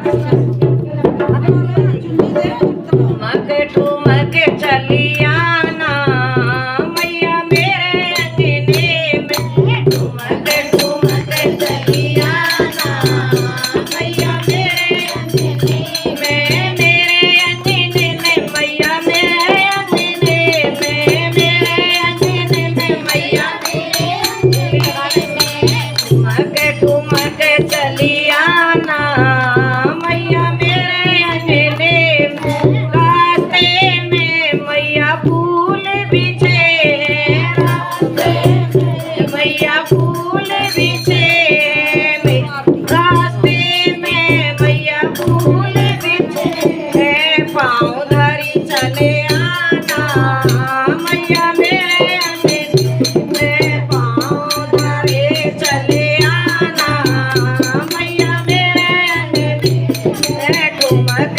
ठुमक ठुमक चली आना मैया मेरे अंगने में। ठुमक ठुमक चली आना मैया मेरे अंगने में। मेरे अंगने में मैया मेरे अंगने में। मेरे अंगने में मैया मेरे अंगने में। ठुमक ठुमक चली आना मैया मेरे अंगने में। रास्ते में मैया फूल बिछे। रास्ते में मैया फूल बिछे। रास्ते में मैया फूल बिछे। पाँव धरी चले आना मैया मेरे अंगने में। पाँव धरे चले आना मैया मेरे अंगने में। ठुमक